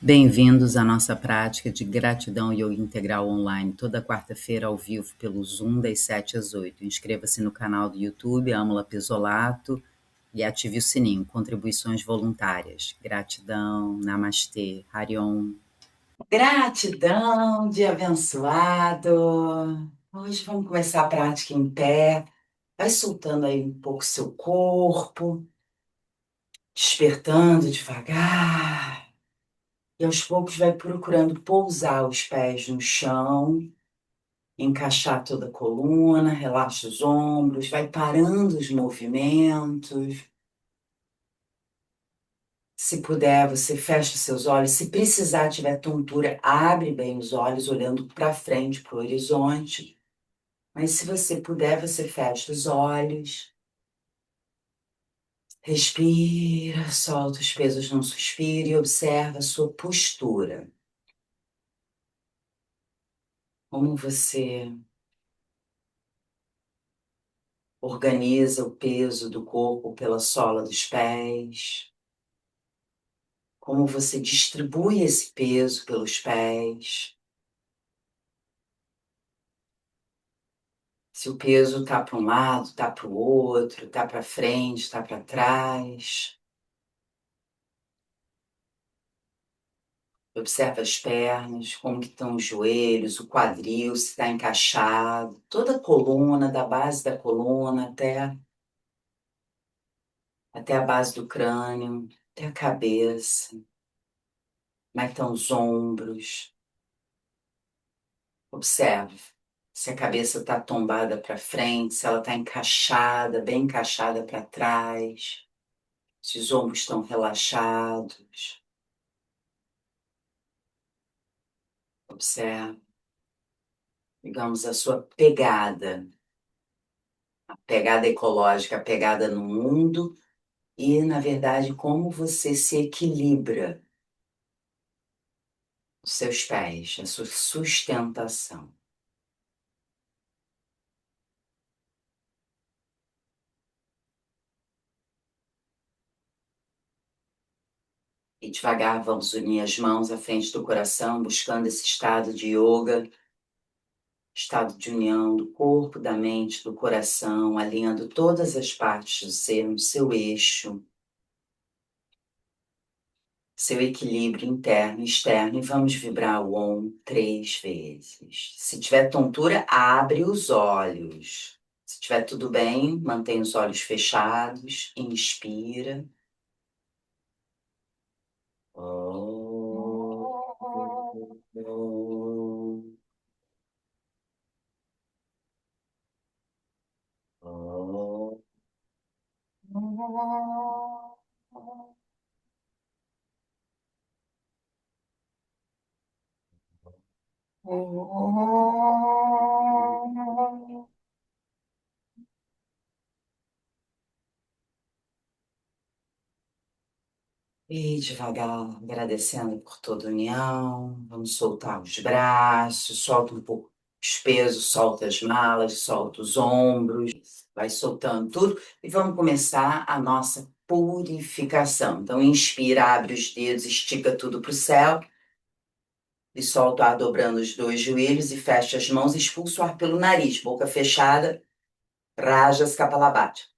Bem-vindos à nossa prática de gratidão yoga integral online, toda quarta-feira ao vivo pelo Zoom, das 7 às 8. Inscreva-se no canal do YouTube Amala Pesolato e ative o sininho, contribuições voluntárias. Gratidão, Namastê, Hariom. Gratidão, dia abençoado. Hoje vamos começar a prática em pé. Vai soltando aí um pouco seu corpo, despertando devagar. E aos poucos vai procurando pousar os pés no chão, encaixar toda a coluna, relaxa os ombros, vai parando os movimentos. Se puder, você fecha seus olhos. Se precisar, tiver tontura, abre bem os olhos, olhando para frente, para o horizonte. Mas se você puder, você fecha os olhos, respira, solta os pesos num suspiro e observa a sua postura. Como você organiza o peso do corpo pela sola dos pés. Como você distribui esse peso pelos pés. Se o peso está para um lado, está para o outro, está para frente, está para trás. Observa as pernas, como que estão os joelhos, o quadril, se está encaixado, toda a coluna, da base da coluna até a base do crânio, até a cabeça. Como é que estão os ombros? Observe se a cabeça está tombada para frente, se ela está encaixada, bem encaixada para trás, se os ombros estão relaxados. Observe, digamos, a sua pegada, a pegada ecológica, a pegada no mundo. E, na verdade, como você se equilibra os seus pés, a sua sustentação. E devagar vamos unir as mãos à frente do coração, buscando esse estado de yoga, estado de união do corpo, da mente, do coração, alinhando todas as partes do ser no seu eixo, seu equilíbrio interno e externo. E vamos vibrar o Om 3 vezes. Se tiver tontura, abre os olhos. Se estiver tudo bem, mantém os olhos fechados, inspira. E devagar, agradecendo por toda a união, vamos soltar os braços, solta um pouco os pesos, solta as malas, solta os ombros, vai soltando tudo e vamos começar a nossa purificação. Então, inspira, abre os dedos, estica tudo para o céu e solta o ar dobrando os dois joelhos e fecha as mãos e expulsa o ar pelo nariz, boca fechada, Rajas Kapalabhati.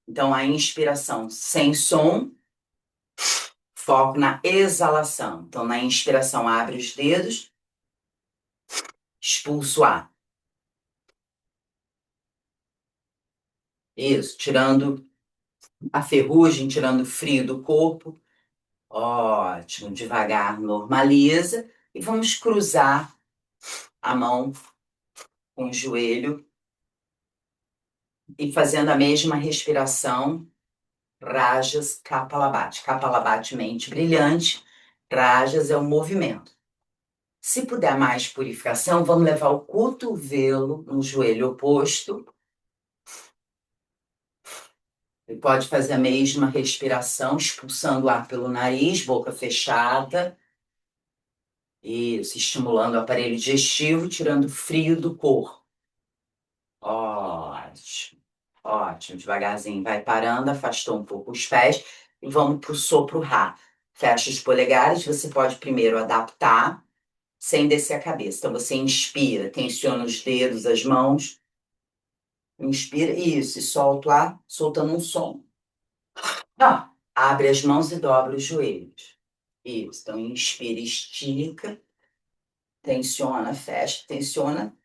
Então, a inspiração sem som. Foco na exalação. Então, na inspiração, abre os dedos, expulsa o ar. Isso, tirando a ferrugem, tirando o frio do corpo. Ótimo, devagar, normaliza. E vamos cruzar a mão com o joelho e fazendo a mesma respiração. Rajas Kapalabhati. Kapalabhati, mente brilhante. Rajas é o movimento. Se puder mais purificação, vamos levar o cotovelo no joelho oposto. Ele pode fazer a mesma respiração, expulsando o ar pelo nariz, boca fechada. Isso, estimulando o aparelho digestivo, tirando o frio do corpo. Ótimo, ótimo. Devagarzinho vai parando, afastou um pouco os pés e vamos para o sopro Rá. Fecha os polegares, você pode primeiro adaptar sem descer a cabeça. Então você inspira, tensiona os dedos, as mãos. Inspira, isso, e solta o ar, soltando um som. Abre as mãos e dobra os joelhos. Isso, então inspira, estica, tensiona, fecha, tensiona.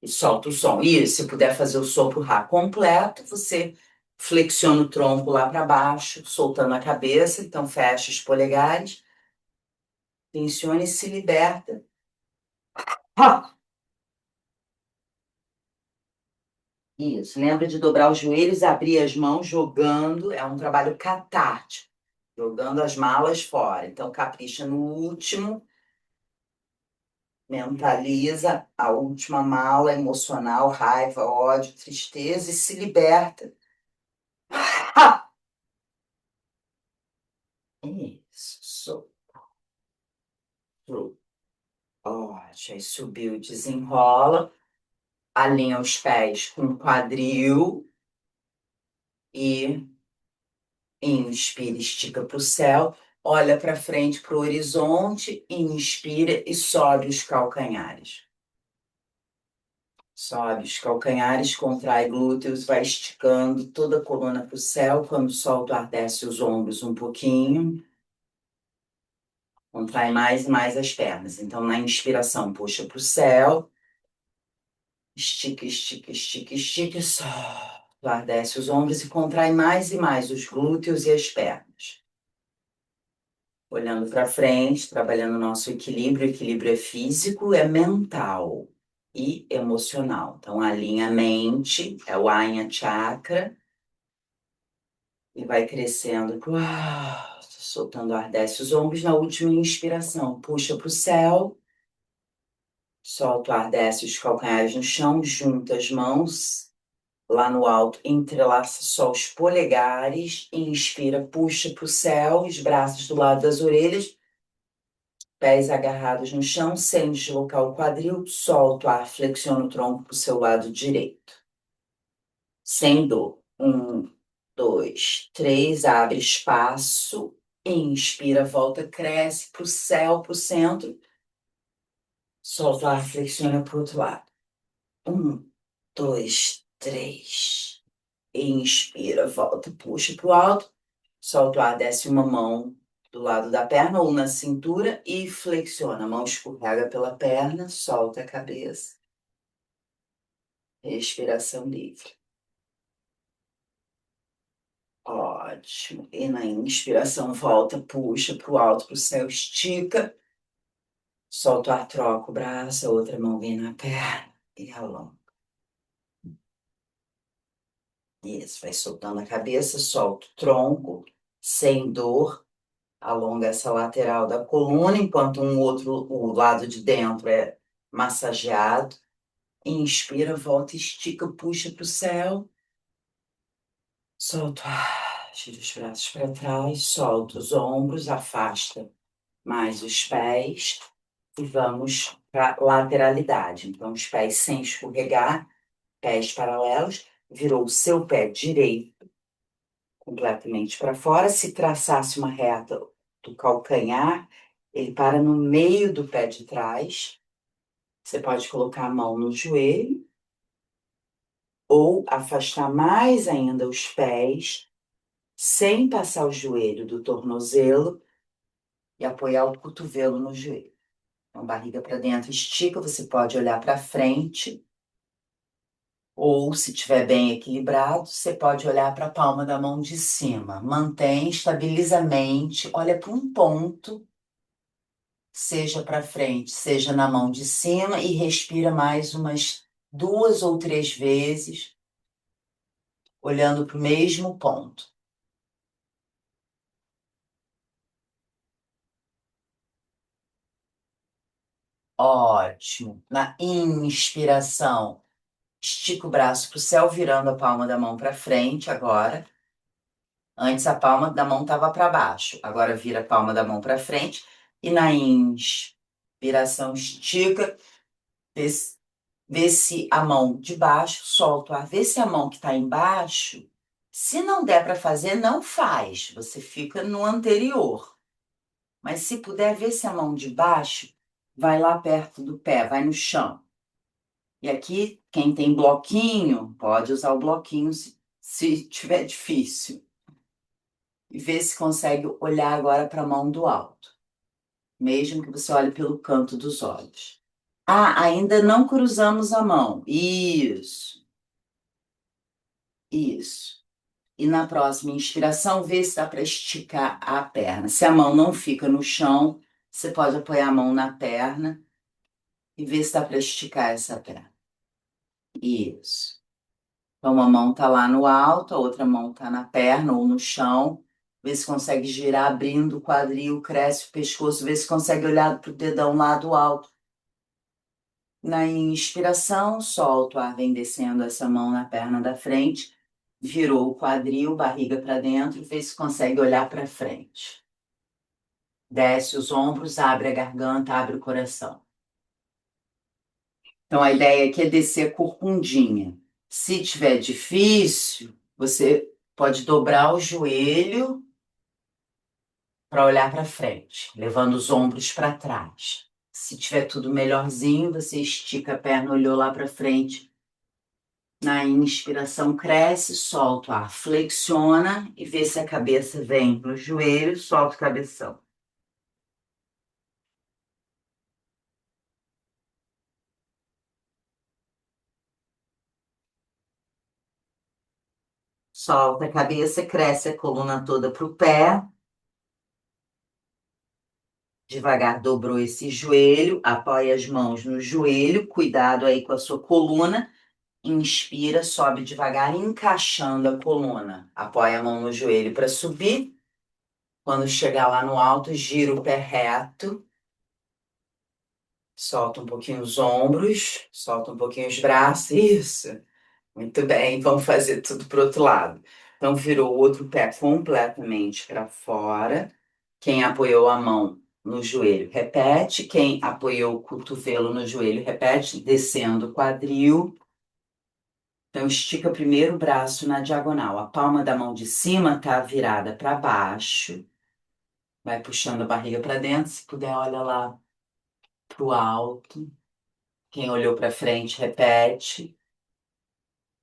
E solta o som. Isso, se puder fazer o sopro Rá completo, você flexiona o tronco lá para baixo, soltando a cabeça, então fecha os polegares, tensiona e se liberta. Isso, lembra de dobrar os joelhos, abrir as mãos, jogando, é um trabalho catártico, jogando as malas fora. Então, capricha no último, mentaliza a última mala emocional, raiva, ódio, tristeza e se liberta. Isso, sopro. Ótimo, aí subiu, desenrola, alinha os pés com o quadril e inspira, estica para o céu, olha para frente, para o horizonte, inspira e sobe os calcanhares. Sobe os calcanhares, contrai glúteos, vai esticando toda a coluna para o céu. Quando solta o ar, desce os ombros um pouquinho. Contrai mais e mais as pernas. Então, na inspiração, puxa para o céu. Estica, estica, estica, estica e solta. O ar desce os ombros e contrai mais e mais os glúteos e as pernas. Olhando para frente, trabalhando o nosso equilíbrio. O equilíbrio é físico, é mental e emocional. Então, alinha a mente, é o Ajna Chakra, e vai crescendo. Uau, soltando o ar, desce os ombros. Na última inspiração, puxa para o céu, solta o ar, desce os calcanhares no chão, junta as mãos lá no alto, entrelaça só os polegares, inspira, puxa para o céu, os braços do lado das orelhas. Pés agarrados no chão, sem deslocar o quadril, solta o ar, flexiona o tronco para o seu lado direito. Sem dor. 1, 2, 3, abre espaço, inspira, volta, cresce para o céu, para o centro. Solta o ar, flexiona para o outro lado. 1, 2, 3. Inspira, volta, puxa para o alto. Solta o ar, desce uma mão do lado da perna ou na cintura e flexiona. A mão escorrega pela perna, solta a cabeça. Respiração livre. Ótimo. E na inspiração, volta, puxa para o alto, para o céu, estica. Solta o ar, troca o braço, a outra mão vem na perna e alonga. Isso, vai soltando a cabeça, solta o tronco, sem dor. Alonga essa lateral da coluna, enquanto o lado de dentro é massageado. Inspira, volta, estica, puxa para o céu. Solta, gira os braços para trás, solta os ombros, afasta mais os pés e vamos para lateralidade. Então, os pés sem escorregar, pés paralelos, virou o seu pé direito completamente para fora. Se traçasse uma reta do calcanhar, ele para no meio do pé de trás. Você pode colocar a mão no joelho ou afastar mais ainda os pés, sem passar o joelho do tornozelo e apoiar o cotovelo no joelho. Então, barriga para dentro, estica, você pode olhar para frente, ou se estiver bem equilibrado, você pode olhar para a palma da mão de cima. Mantém, estabiliza a mente, olha para um ponto, seja para frente, seja na mão de cima, e respira mais umas 2 ou 3 vezes, olhando para o mesmo ponto. Ótimo. Na inspiração, estica o braço para o céu, virando a palma da mão para frente agora. Antes a palma da mão estava para baixo. Agora vira a palma da mão para frente. E na inspiração, estica. Vê se a mão de baixo, solta o ar. Vê se a mão que está embaixo Se não der para fazer, não faz. Você fica no anterior. Mas se puder ver se a mão de baixo vai lá perto do pé, vai no chão. E aqui, quem tem bloquinho, pode usar o bloquinho se tiver difícil. E ver se consegue olhar agora para a mão do alto, mesmo que você olhe pelo canto dos olhos. Ah, ainda não cruzamos a mão. Isso, isso. E na próxima inspiração, vê se dá para esticar a perna. Se a mão não fica no chão, você pode apoiar a mão na perna e ver se dá para esticar essa perna. Isso. Então, uma mão está lá no alto, a outra mão está na perna ou no chão. Vê se consegue girar, abrindo o quadril, cresce o pescoço, vê se consegue olhar para o dedão lá do alto. Na inspiração, solta o ar, vem descendo essa mão na perna da frente, virou o quadril, barriga para dentro, vê se consegue olhar para frente. Desce os ombros, abre a garganta, abre o coração. Então a ideia aqui é descer a corcundinha. Se tiver difícil, você pode dobrar o joelho para olhar para frente, levando os ombros para trás. Se tiver tudo melhorzinho, você estica a perna, olhou lá para frente. Na inspiração, cresce, solta o ar, flexiona e vê se a cabeça vem no joelho, solta o cabeção. Solta a cabeça, cresce a coluna toda para o pé. Devagar dobrou esse joelho, apoia as mãos no joelho, cuidado aí com a sua coluna. Inspira, sobe devagar, encaixando a coluna. Apoia a mão no joelho para subir. Quando chegar lá no alto, gira o pé reto. Solta um pouquinho os ombros, solta um pouquinho os braços. Isso. Muito bem, vamos fazer tudo pro outro lado. Então, virou o outro pé completamente para fora. Quem apoiou a mão no joelho, repete. Quem apoiou o cotovelo no joelho, repete, descendo o quadril. Então, estica primeiro o braço na diagonal. A palma da mão de cima está virada para baixo. Vai puxando a barriga para dentro. Se puder, olha lá para o alto. Quem olhou para frente, repete.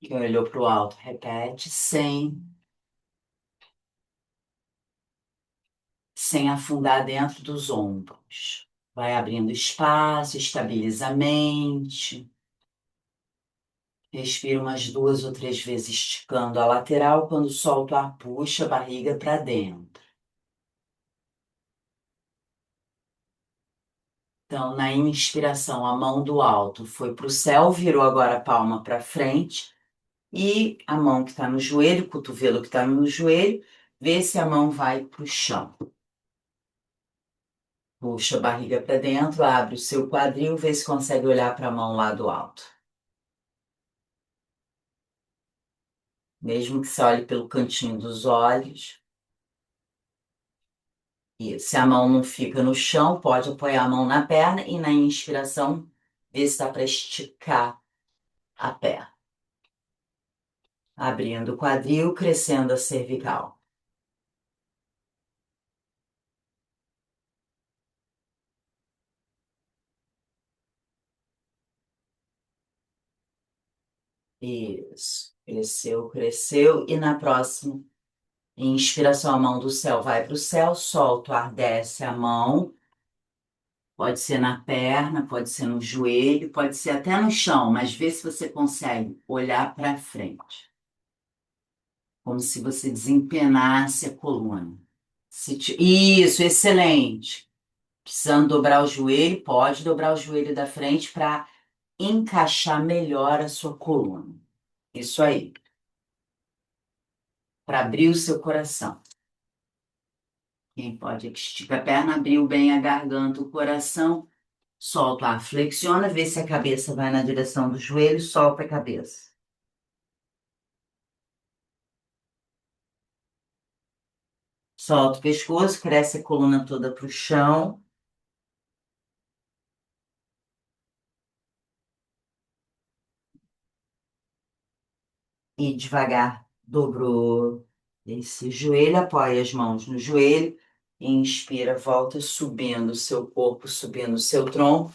Quem olhou para o alto, repete. Sem afundar dentro dos ombros. Vai abrindo espaço, estabiliza a mente. Respira umas 2 ou 3 vezes, esticando a lateral. Quando solta o ar, puxa a barriga para dentro. Então, na inspiração, a mão do alto foi para o céu, virou agora a palma para frente. E a mão que está no joelho, o cotovelo que está no joelho, vê se a mão vai para o chão. Puxa a barriga para dentro, abre o seu quadril, vê se consegue olhar para a mão lá do alto. Mesmo que você olhe pelo cantinho dos olhos. E se a mão não fica no chão, pode apoiar a mão na perna e na inspiração, ver se dá para esticar a perna. Abrindo o quadril, crescendo a cervical. Isso. Cresceu, cresceu. E na próxima, inspiração, a mão do céu vai para o céu, solta o ar, desce a mão. Pode ser na perna, pode ser no joelho, pode ser até no chão, mas vê se você consegue olhar para frente. Como se você desempenasse a coluna. Isso, excelente. Precisando dobrar o joelho, pode dobrar o joelho da frente para encaixar melhor a sua coluna. Isso aí. Para abrir o seu coração. Quem pode estica a perna, abriu bem a garganta, o coração. Solta o ar, flexiona, vê se a cabeça vai na direção do joelho, solta a cabeça. Solta o pescoço, cresce a coluna toda para o chão. E devagar Dobrou esse joelho, apoia as mãos no joelho, inspira, volta subindo o seu corpo, subindo o seu tronco.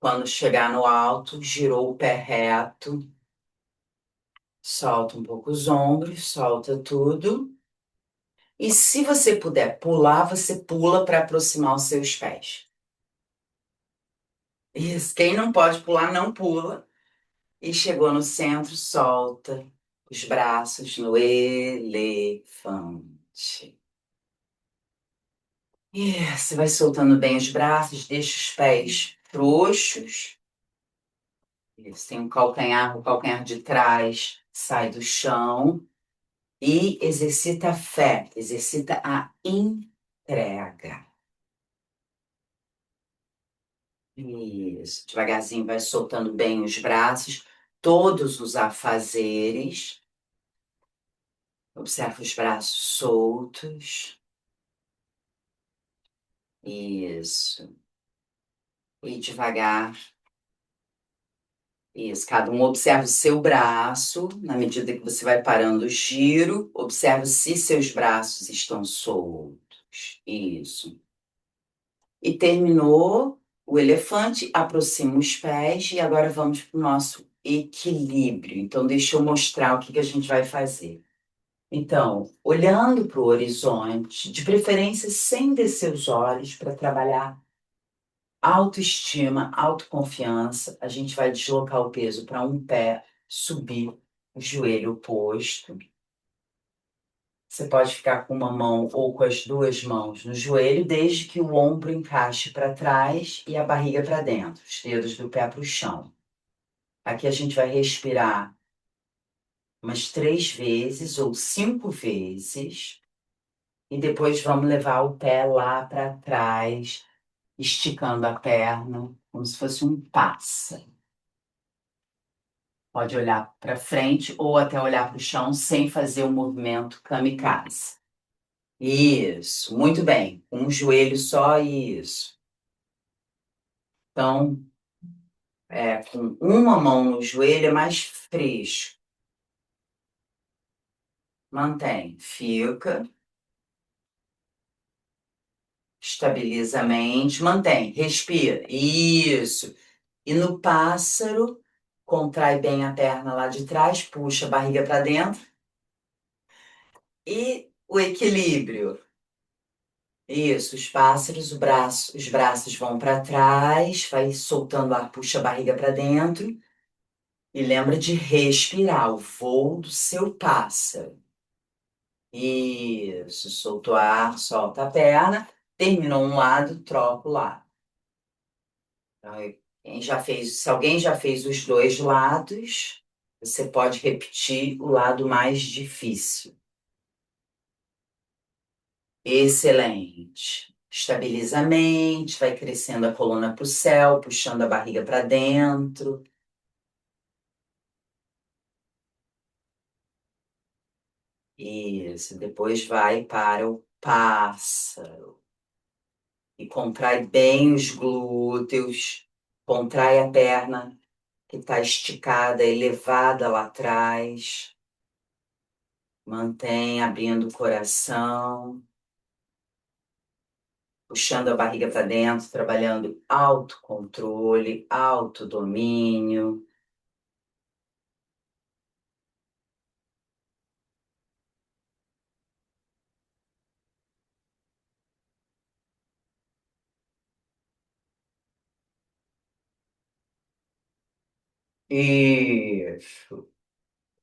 Quando chegar no alto, girou o pé reto, solta um pouco os ombros, solta tudo. E se você puder pular, você pula para aproximar os seus pés. Isso, quem não pode pular, não pula. E chegou no centro, solta os braços no elefante. Isso, vai soltando bem os braços, deixa os pés frouxos. Isso, tem o calcanhar de trás sai do chão. E exercita a fé, exercita a entrega. Isso, devagarzinho vai soltando bem os braços, todos os afazeres. Observa os braços soltos. Isso. E devagar. Isso. Cada um observa o seu braço. Na medida que você vai parando o giro, observa se seus braços estão soltos. Isso. E terminou o elefante, aproxima os pés e agora vamos para o nosso equilíbrio. Então, deixa eu mostrar o que a gente vai fazer. Então, olhando para o horizonte, de preferência sem descer os olhos, para trabalhar autoestima, autoconfiança, a gente vai deslocar o peso para um pé, subir o joelho oposto. Você pode ficar com uma mão ou com as duas mãos no joelho, desde que o ombro encaixe para trás e a barriga para dentro, os dedos do pé para o chão. Aqui a gente vai respirar umas 3 vezes ou 5 vezes. E depois vamos levar o pé lá para trás, esticando a perna, como se fosse um pássaro. Pode olhar para frente ou até olhar para o chão sem fazer o movimento kamikaze. Isso, muito bem. Um joelho só, isso. Então, com uma mão no joelho é mais fresco. Mantém, fica. Estabiliza a mente, mantém, respira. Isso. E no pássaro, contrai bem a perna lá de trás, puxa a barriga para dentro. E o equilíbrio. Isso, os pássaros, os braços vão para trás, vai soltando ar, puxa a barriga para dentro. E lembra de respirar, o voo do seu pássaro. Isso, soltou ar, solta a perna. Terminou um lado, troca o lado. Então, se alguém já fez os dois lados, você pode repetir o lado mais difícil. Excelente. Estabiliza a mente, vai crescendo a coluna para o céu, puxando a barriga para dentro. Isso. Depois vai para o pássaro. E contrai bem os glúteos, contrai a perna que está esticada, elevada lá atrás. Mantém abrindo o coração, puxando a barriga para dentro, trabalhando autocontrole, autodomínio. Isso.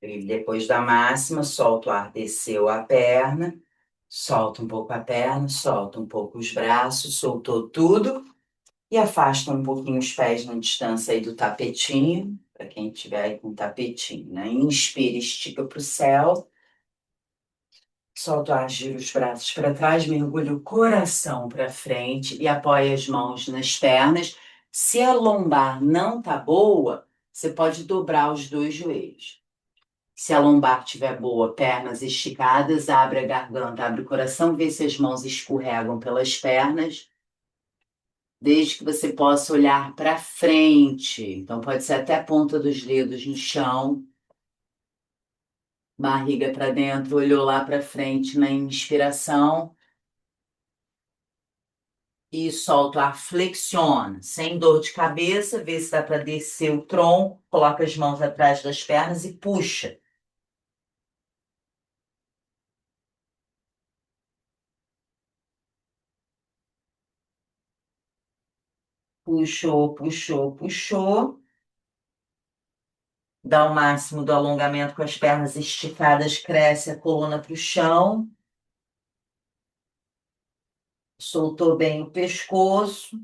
E depois da máxima, solta o ar, desceu a perna, solta um pouco a perna, solta um pouco os braços, soltou tudo e afasta um pouquinho os pés na distância aí do tapetinho, para quem tiver aí com tapetinho, né? Inspira, estica para o céu, solta o ar, gira os braços para trás, mergulha o coração para frente e apoia as mãos nas pernas. Se a lombar não tá boa, você pode dobrar os dois joelhos. Se a lombar estiver boa, pernas esticadas, abre a garganta, abre o coração, vê se as mãos escorregam pelas pernas, desde que você possa olhar para frente. Então, pode ser até a ponta dos dedos no chão. Barriga para dentro, olhou lá para frente na inspiração e solta o ar, flexiona, sem dor de cabeça, vê se dá para descer o tronco, coloca as mãos atrás das pernas e puxa. Puxou, puxou, puxou. Dá o máximo do alongamento com as pernas esticadas, cresce a coluna para o chão. Soltou bem o pescoço.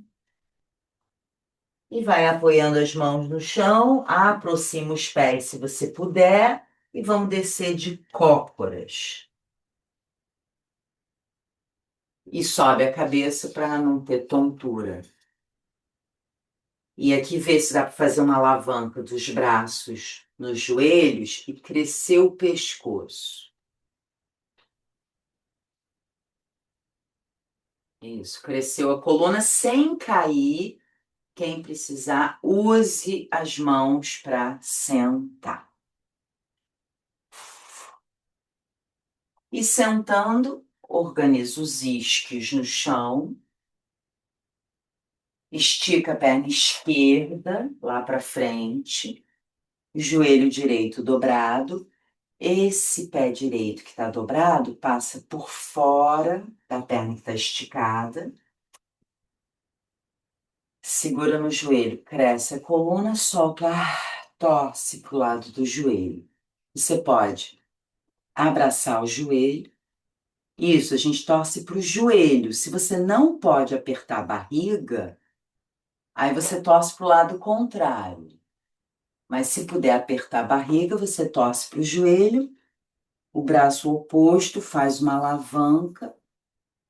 E vai apoiando as mãos no chão, aproxima os pés se você puder, e vamos descer de cócoras. E sobe a cabeça para não ter tontura. E aqui vê se dá para fazer uma alavanca dos braços nos joelhos e crescer o pescoço. Isso, cresceu a coluna sem cair. Quem precisar, use as mãos para sentar. E sentando, organiza os isquios no chão. Estica a perna esquerda lá para frente, joelho direito dobrado. Esse pé direito que está dobrado passa por fora da perna que está esticada. Segura no joelho, cresce a coluna, solta o ar, torce para o lado do joelho. Você pode abraçar o joelho. Isso, a gente torce para o joelho. Se você não pode apertar a barriga, aí você torce para o lado contrário. Mas se puder apertar a barriga, você torce para o joelho, o braço oposto faz uma alavanca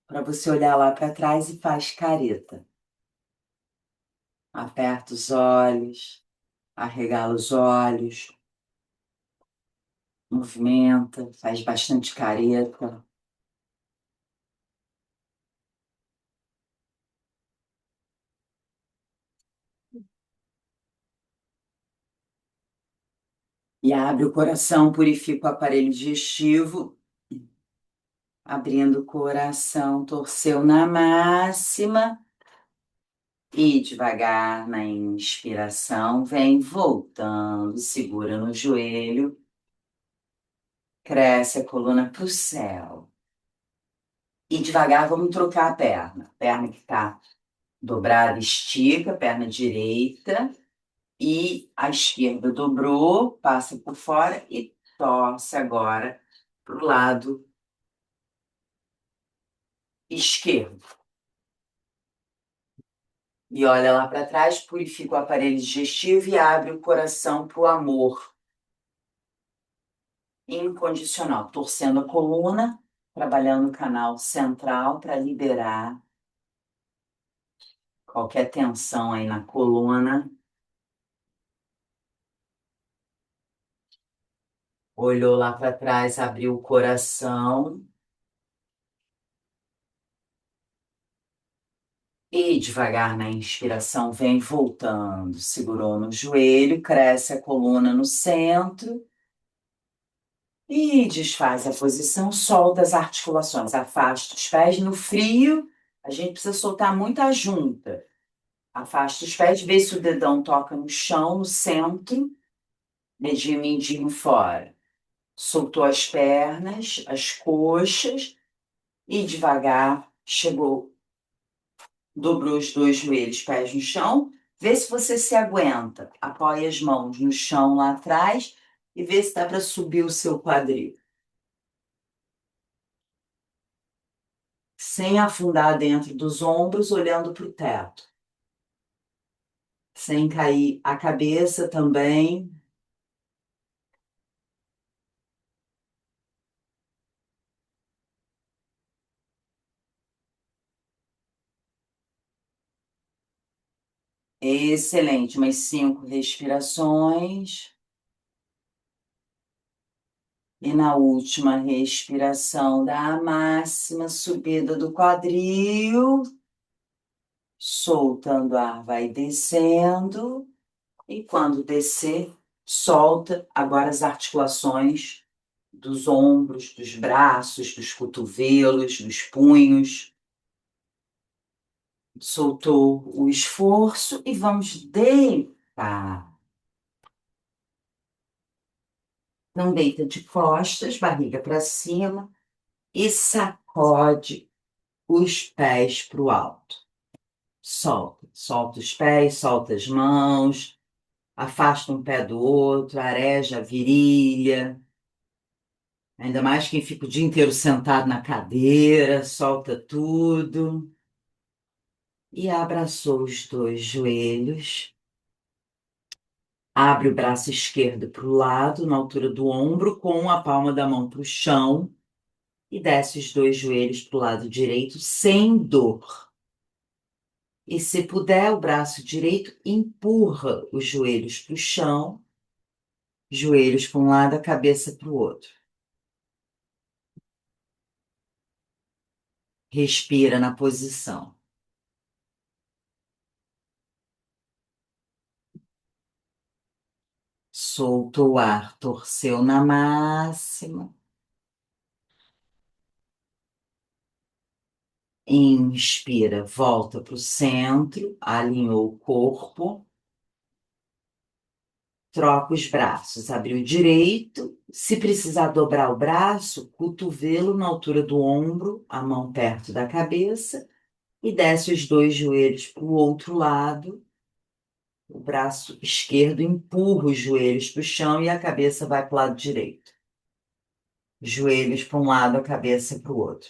para você olhar lá para trás e faz careta. Aperta os olhos, arregala os olhos, movimenta, faz bastante careta. E abre o coração, purifica o aparelho digestivo, abrindo o coração, torceu na máxima. E devagar na inspiração, vem voltando, segura no joelho, cresce a coluna para o céu. E devagar vamos trocar a perna. Perna que está dobrada, estica, perna direita. E a esquerda dobrou, passa por fora e torce agora para o lado esquerdo. E olha lá para trás, purifica o aparelho digestivo e abre o coração para o amor incondicional, torcendo a coluna, trabalhando o canal central para liberar qualquer tensão aí na coluna. Olhou lá para trás, abriu o coração e devagar na inspiração vem voltando. Segurou no joelho, cresce a coluna no centro e desfaz a posição, solta as articulações, afasta os pés. No frio, a gente precisa soltar muita junta. Afasta os pés, vê se o dedão toca no chão, no centro, dedinho mindinho fora. Soltou as pernas, as coxas e devagar chegou, dobrou os dois joelhos, pés no chão. Vê se você se aguenta. Apoia as mãos no chão lá atrás e vê se dá para subir o seu quadril. Sem afundar dentro dos ombros, olhando para o teto. Sem cair a cabeça também. Excelente, umas 5 respirações. E na última respiração, dá a máxima subida do quadril. Soltando ar, vai descendo. E quando descer, solta agora as articulações dos ombros, dos braços, dos cotovelos, dos punhos. Soltou o esforço e vamos deitar. Não deita de costas, barriga para cima e sacode os pés para o alto. Solta, solta os pés, solta as mãos, afasta um pé do outro, areja a virilha. Ainda mais quem fica o dia inteiro sentado na cadeira, solta tudo. E abraçou os dois joelhos. Abre o braço esquerdo para o lado, na altura do ombro, com a palma da mão para o chão. E desce os dois joelhos para o lado direito, sem dor. E se puder, o braço direito empurra os joelhos para o chão, joelhos para um lado, a cabeça para o outro. Respira na posição. Soltou o ar, torceu na máxima. Inspira, volta para o centro, alinhou o corpo. Troca os braços, abriu direito. Se precisar dobrar o braço, cotovelo na altura do ombro, a mão perto da cabeça. E desce os dois joelhos para o outro lado. O braço esquerdo empurra os joelhos para o chão e a cabeça vai para o lado direito. Joelhos para um lado, a cabeça para o outro.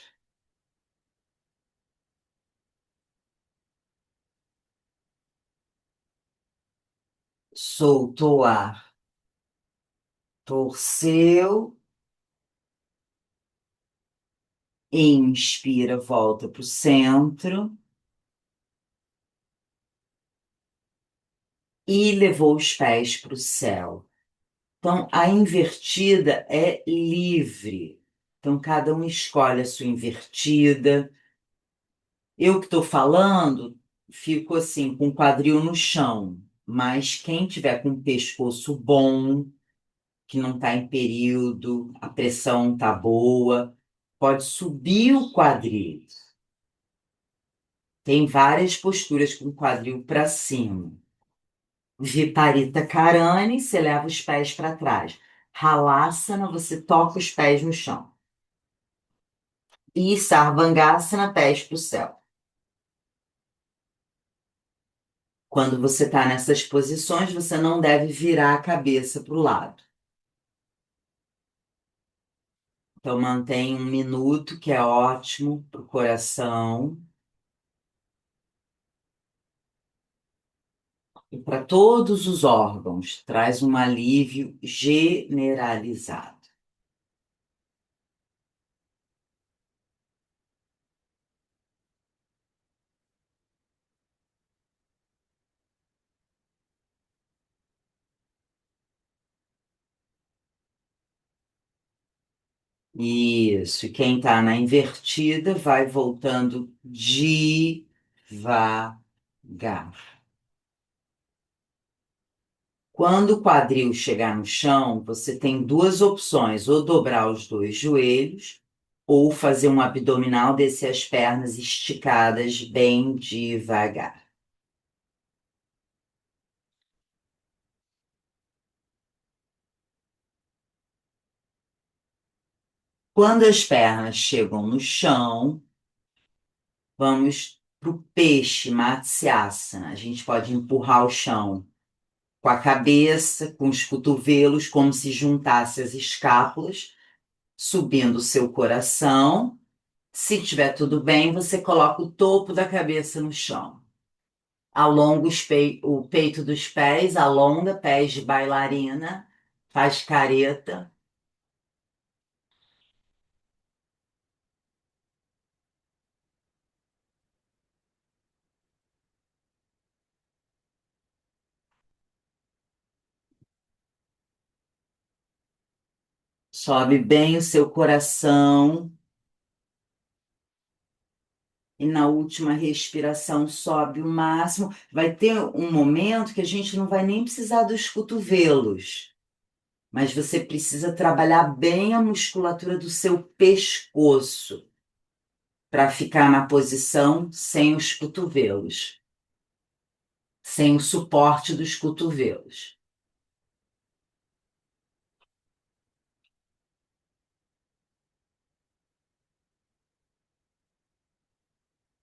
Soltou o ar. Torceu. Inspira, volta para o centro. E levou os pés para o céu. Então, a invertida é livre. Então, cada um escolhe a sua invertida. Eu que estou falando, fico assim, com o quadril no chão. Mas quem tiver com o pescoço bom, que não está em período, a pressão está boa, pode subir o quadril. Tem várias posturas com o quadril para cima. Viparita Karani, você leva os pés para trás. Halasana, você toca os pés no chão. E Sarvangasana, pés para o céu. Quando você está nessas posições, você não deve virar a cabeça para o lado. Então, mantém 1 minuto, que é ótimo para o coração. E para todos os órgãos, traz um alívio generalizado. Isso, e quem está na invertida vai voltando devagar. Quando o quadril chegar no chão, você tem duas opções: ou dobrar os dois joelhos, ou fazer um abdominal, descer as pernas esticadas bem devagar. Quando as pernas chegam no chão, vamos para o peixe, Matsyasana. A gente pode empurrar o chão com a cabeça, com os cotovelos, como se juntasse as escápulas, subindo o seu coração. Se tiver tudo bem, você coloca o topo da cabeça no chão. Alonga o peito dos pés, alonga, pés de bailarina, faz careta. Sobe bem o seu coração. E na última respiração sobe o máximo. Vai ter um momento que a gente não vai nem precisar dos cotovelos. mas você precisa trabalhar bem a musculatura do seu pescoço para ficar na posição sem os cotovelos, sem o suporte dos cotovelos.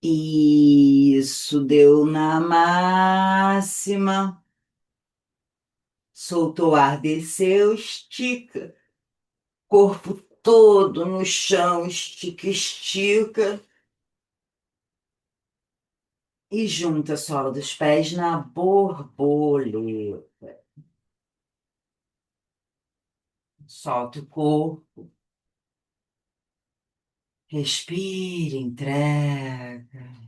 Isso, deu na máxima. Soltou o ar, desceu, estica. Corpo todo no chão, estica, estica. E junta a sola dos pés na borboleta. Solta o corpo. Respira, entrega.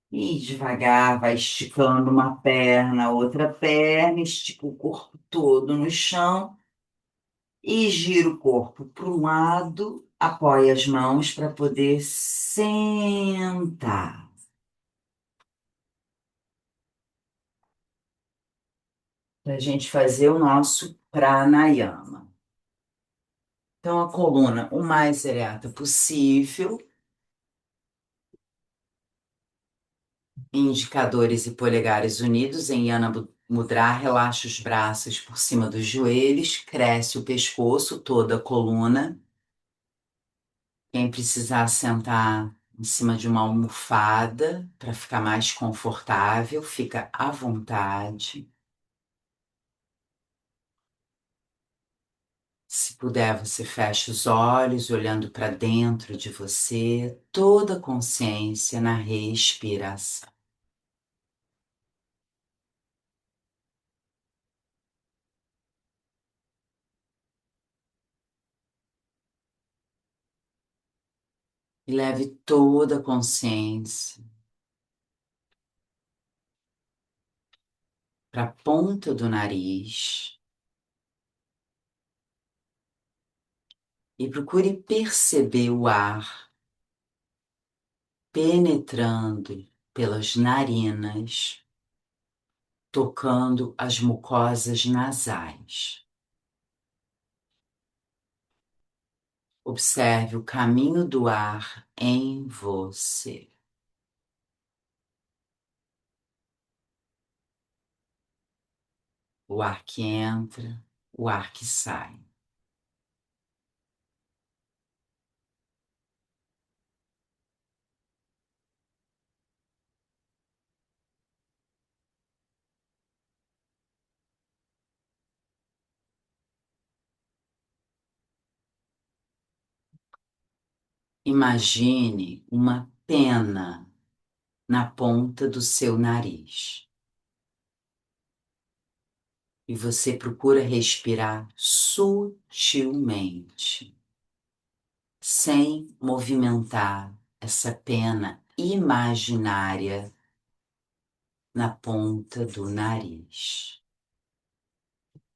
E devagar vai esticando uma perna, outra perna, estica o corpo todo no chão e gira o corpo para um lado, apoia as mãos para poder sentar. Para a gente fazer o nosso pranayama. Então, a coluna o mais ereta possível, indicadores e polegares unidos em Yana Mudra, relaxa os braços por cima dos joelhos, cresce o pescoço, toda a coluna. Quem precisar sentar em cima de uma almofada para ficar mais confortável, fica à vontade. Se puder, você fecha os olhos, olhando para dentro de você, toda a consciência na respiração. E leve toda a consciência para a ponta do nariz e procure perceber o ar penetrando pelas narinas, tocando as mucosas nasais. Observe o caminho do ar em você. O ar que entra, o ar que sai. Imagine uma pena na ponta do seu nariz. E você procura respirar sutilmente, sem movimentar essa pena imaginária na ponta do nariz.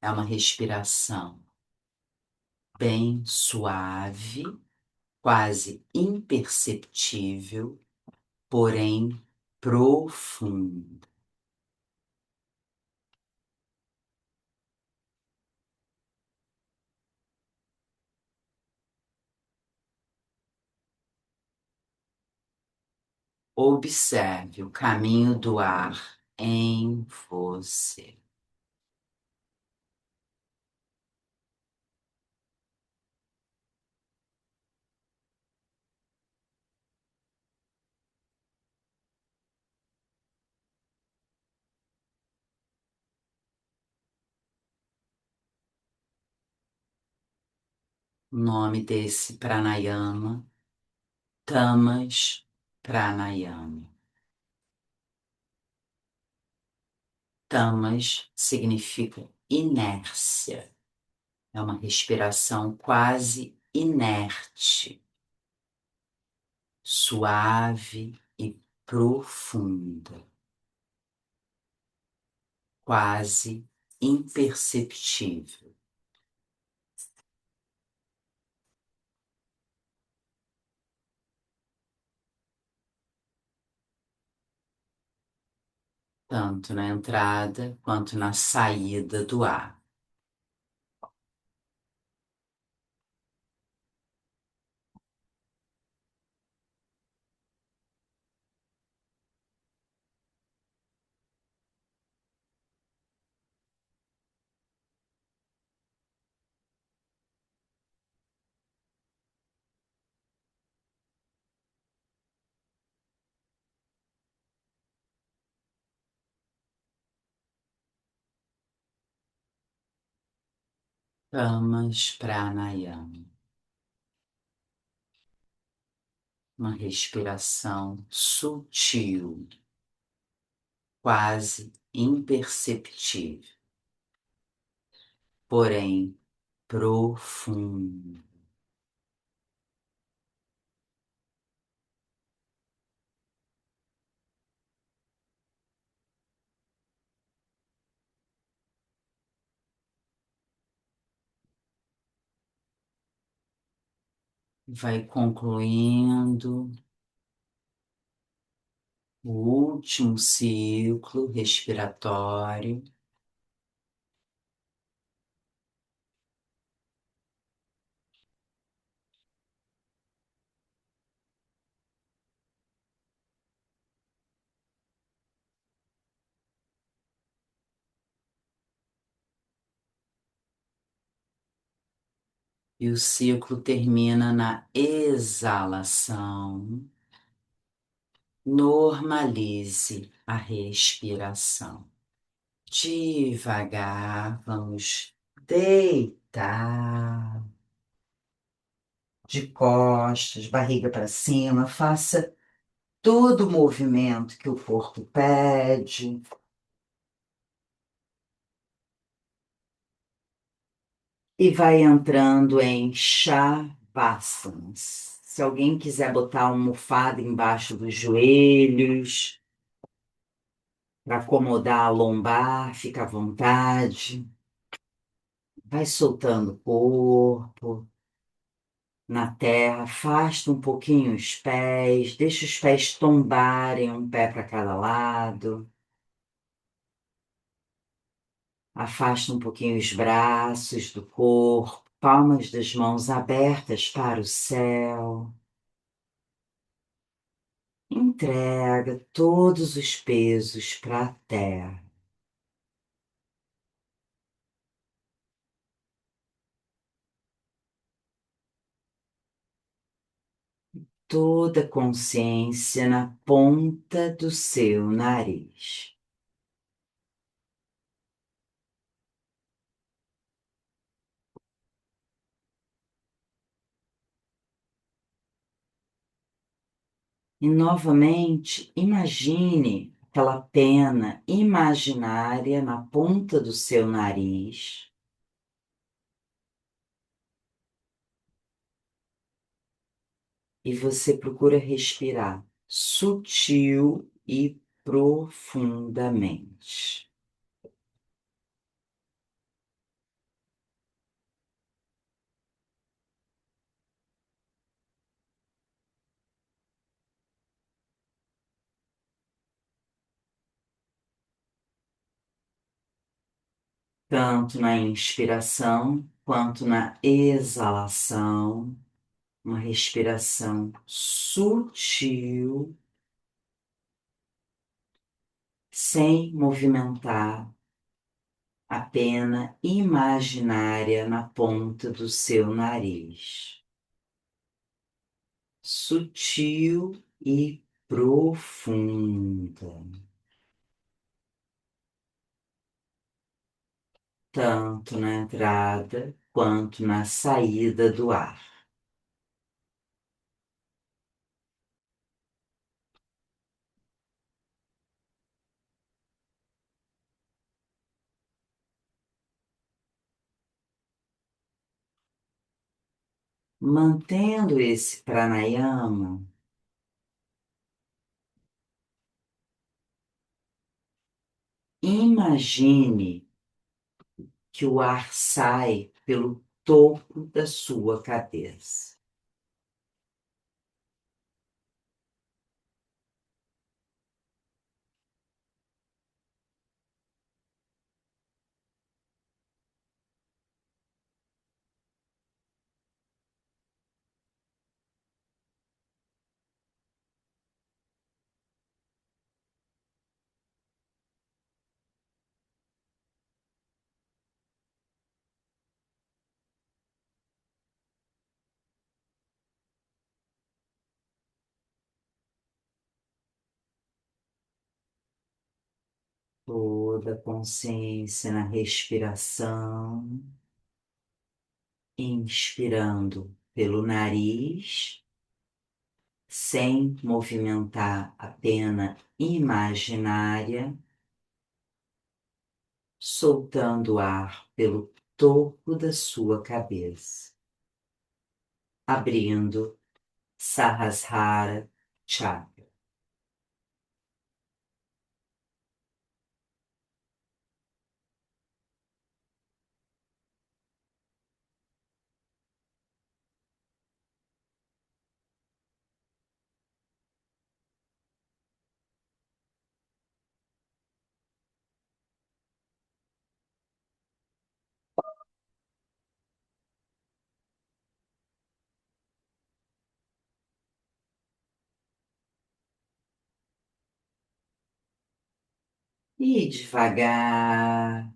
É uma respiração bem suave, quase imperceptível, porém profunda. Observe o caminho do ar em você. O nome desse pranayama, Tamas Pranayama. Tamas significa inércia. É uma respiração quase inerte. suave e profunda, quase imperceptível. Tanto na entrada quanto na saída do ar. Kamas Pranayama. Uma respiração sutil, quase imperceptível, porém profunda. Vai concluindo o último ciclo respiratório. E o ciclo termina na exalação. Normalize a respiração. Devagar, vamos deitar de costas, barriga para cima. Faça todo o movimento que o corpo pede. E vai entrando em Shavasana. Se alguém quiser botar uma almofada embaixo dos joelhos, para acomodar a lombar, fica à vontade. Vai soltando o corpo na terra, afasta um pouquinho os pés, deixa os pés tombarem um pé para cada lado. Afasta um pouquinho os braços do corpo, palmas das mãos abertas para o céu. Entrega todos os pesos para a terra. Toda a consciência na ponta do seu nariz. E novamente, imagine aquela pena imaginária na ponta do seu nariz. E você procura respirar sutil e profundamente. Tanto na inspiração quanto na exalação. Uma respiração sutil, sem movimentar a pena imaginária na ponta do seu nariz. Sutil e profunda, tanto na entrada quanto na saída do ar. Mantendo esse pranayama, Imagine que o ar sai pelo topo da sua cabeça. Toda a consciência na respiração, inspirando pelo nariz, sem movimentar a pena imaginária, soltando o ar pelo topo da sua cabeça, abrindo Sahasrara Chakra. E devagar,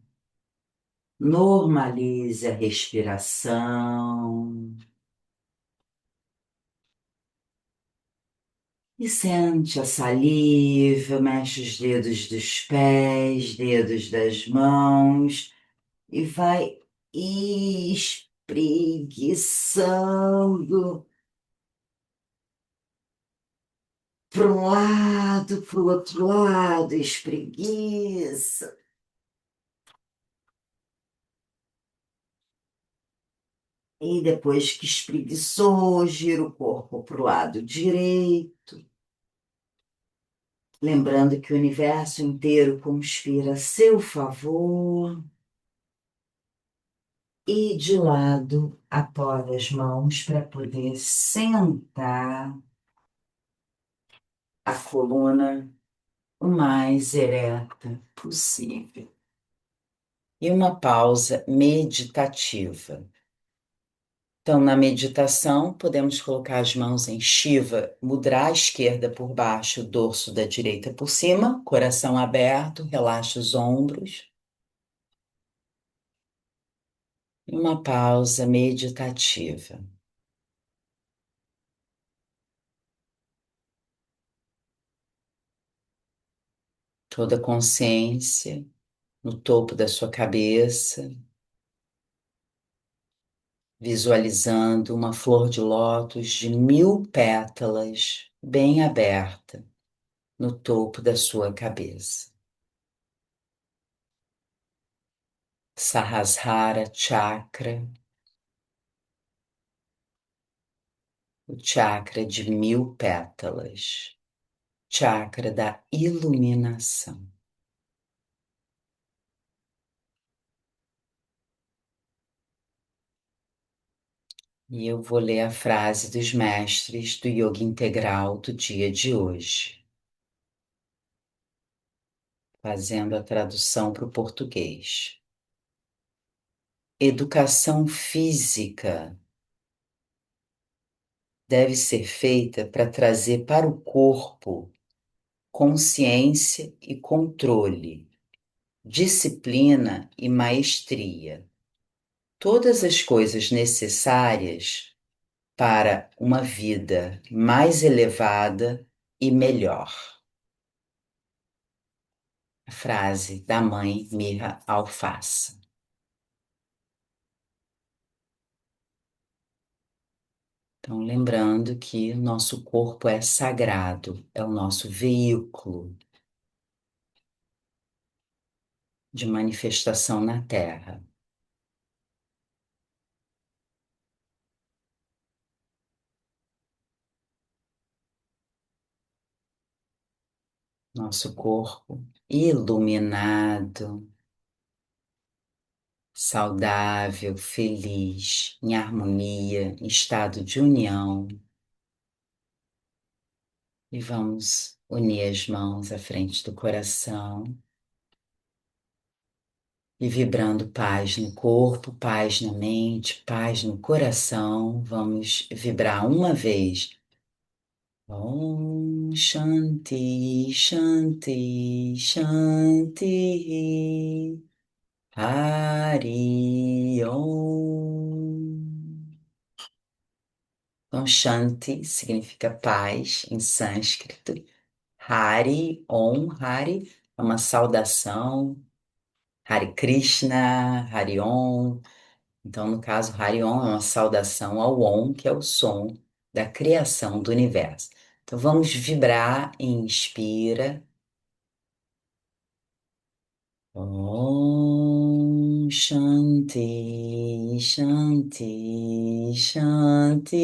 normalize a respiração e sente a saliva, mexe os dedos dos pés, dedos das mãos e vai espreguiçando para um lado, para o outro lado, espreguiça. E depois que espreguiçou, gira o corpo para o lado direito. Lembrando que o universo inteiro conspira a seu favor. E de lado, apoia as mãos para poder sentar a coluna o mais ereta possível. E uma pausa meditativa. Então, na meditação, podemos colocar as mãos em Shiva, mudra, a esquerda por baixo, o dorso da direita por cima, coração aberto, relaxa os ombros. E uma pausa meditativa. Toda a consciência no topo da sua cabeça, visualizando uma flor de lótus de 1000 pétalas, bem aberta, no topo da sua cabeça. Sahasrara Chakra, o chakra de 1000 pétalas, chakra da iluminação. E eu vou ler a frase dos mestres do Yoga Integral do dia de hoje, fazendo a tradução para o português. Educação física deve ser feita para trazer para o corpo consciência e controle, disciplina e maestria. Todas as coisas necessárias para uma vida mais elevada e melhor. A frase da mãe Mirra Alface. Então, lembrando que nosso corpo é sagrado, é o nosso veículo de manifestação na Terra. Nosso corpo iluminado, saudável, feliz, em harmonia, em estado de união. E vamos unir as mãos à frente do coração e vibrando paz no corpo, paz na mente, paz no coração. Vamos vibrar uma vez. Om Shanti, Shanti, Shanti. Hari Om. Então, Shanti significa paz em sânscrito. Hari Om, Hari é uma saudação. Hare Krishna, Hari Om. Então, no caso, Hari Om é uma saudação ao Om, que é o som da criação do universo. Então, vamos vibrar, inspira. Om Shanti, Shanti, Shanti.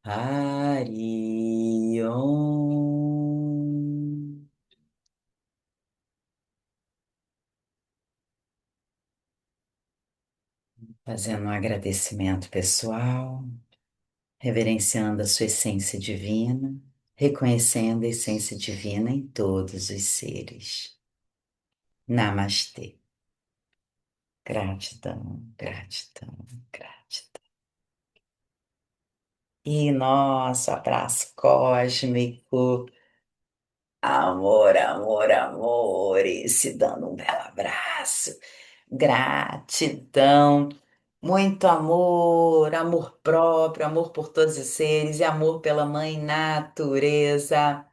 Hari Om. Fazendo um agradecimento pessoal, reverenciando a sua essência divina, reconhecendo a essência divina em todos os seres. Namastê. Gratidão, gratidão, gratidão. E nosso abraço cósmico. Amor, amor, amor. E se dando um belo abraço. Gratidão. Muito amor, amor próprio, amor por todos os seres e amor pela Mãe Natureza.